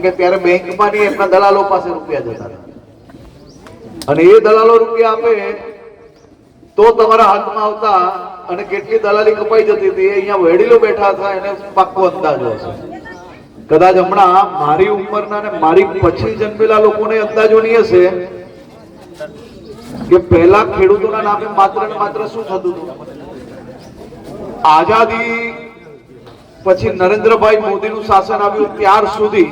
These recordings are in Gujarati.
કારણ કે ત્યારે બેંકમાં ની એમના દલાલો પાસે રૂપિયા જતા હતા અને એ દલાલો રૂપિયા આપે તો તમારા હાથમાં આવતા અને કેટલી દલાલી કપાઈ જતી હતી અહીંયા વડીલો બેઠા હતા એને પાક્કો અંદાજો હશે કદાચ હમણાં મારી ઉંમરના ને મારી પછી જન્મેલા લોકોને અંદાજો નહીં હશે કે પહેલા ખેડૂતોના નામે માત્ર ને માત્ર શું થતું હતું આઝાદી પછી નરેન્દ્રભાઈ મોદીનું શાસન આવ્યું ત્યાર સુધી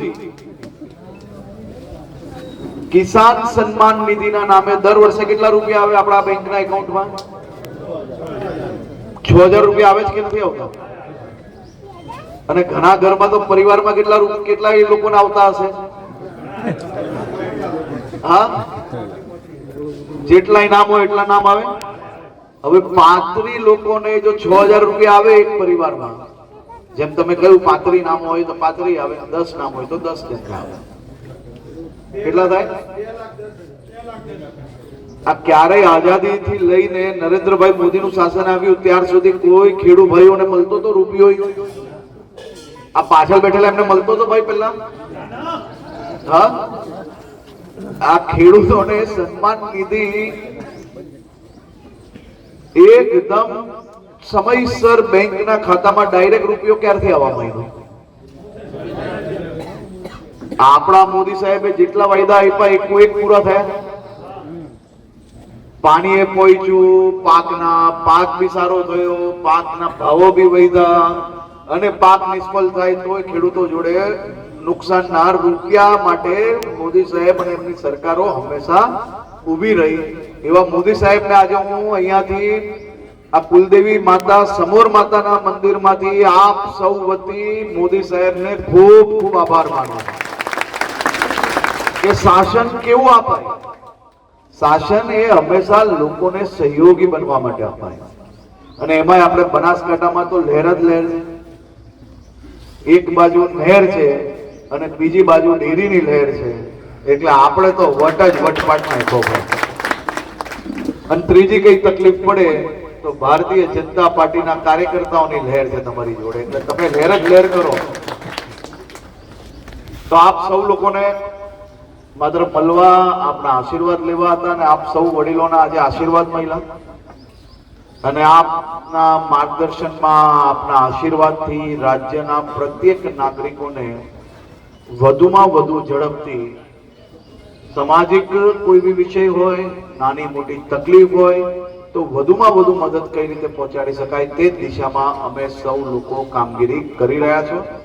કિસાન સન્માન નિધિના નામે દર વર્ષે કેટલા રૂપિયા આવે આપણા બેંકના એકાઉન્ટમાં 6000 રૂપિયા આવે છે કે નથી આવતા અને ઘણા ઘરમાં તો પરિવારમાં કેટલા લોકોને આવતા હશે હા જેટલા નામ હોય એટલા નામ આવે હવે 35 લોકોને જો 6000 રૂપિયા આવે એક પરિવારમાં જેમ તમે કહ્યું 35 નામ હોય તો 35 આવે 10 નામ હોય તો 10 કેટલા આવે કેટલા થાય આ ક્યારેય આઝાદી થી લઈને નરેન્દ્રભાઈ મોદીનું શાસન આવ્યું ત્યાર સુધી કોઈ ખેડૂત ભાઈઓને મળતો તો રૂપિયો આ પાછળ બેઠેલા એમને મળતો તો ભાઈ પહેલા હા આ ખેડૂતોને સન્માન નિધિ એકદમ સમયસર બેંકના ખાતામાં ડાયરેક્ટ રૂપિયો ક્યારથી આવવા માંડ્યો આપણા મોદી સાહેબે જેટલા વાયદા આપ્યા એક પૂરા થયા પાણીએ પહોંચ્યું પાક બી સારો થયો પાકના ભાવો બી વધ્યા અને પાક નિષ્ફળ થાય તો ખેડૂતો જોડે નુકસાનના રૂપિયા માટે મોદી સાહેબ અને એમની સરકારો હંમેશા ઊભી રહી એવા મોદી સાહેબને આજે હું અહીંયાથી આ કુલદેવી માતા સમોર માતાના મંદિરમાંથી આપ સૌ વતી મોદી સાહેબને ખૂબ ખૂબ આભાર માનું કે શાસન કેવું અપાય શાસન એ હંમેશા લોકોને સહયોગી બનવા માટે અપાય અને એમાં આપણે બનાસકાંઠામાં તો લહેર જ લહેર છે એક બાજુ નહેર છે અને બીજી બાજુ ડેરીની લહેર છે એટલે આપણે તો વટ જ વટપાટ નાખો અને ત્રીજી કઈ તકલીફ પડે તો ભારતીય જનતા પાર્ટીના કાર્યકર્તાઓની લહેર છે તમારી જોડે એટલે તમે લહેર જ લહેર કરો તો આપ સૌ લોકોને માત્ર મળવા આપના આશીર્વાદ લેવા હતા અને આપ સૌ વડીલોના આજે આશીર્વાદ મળ્યા અને આપના માર્ગદર્શનમાં આપના આશીર્વાદથી રાજ્યના પ્રત્યેક નાગરિકોને વધુમાં વધુ ઝડપથી સામાજિક કોઈ બી વિષય હોય નાની મોટી તકલીફ હોય તો વધુમાં વધુ મદદ કઈ રીતે પહોંચાડી શકાય તે દિશામાં અમે સૌ લોકો કામગીરી કરી રહ્યા છો।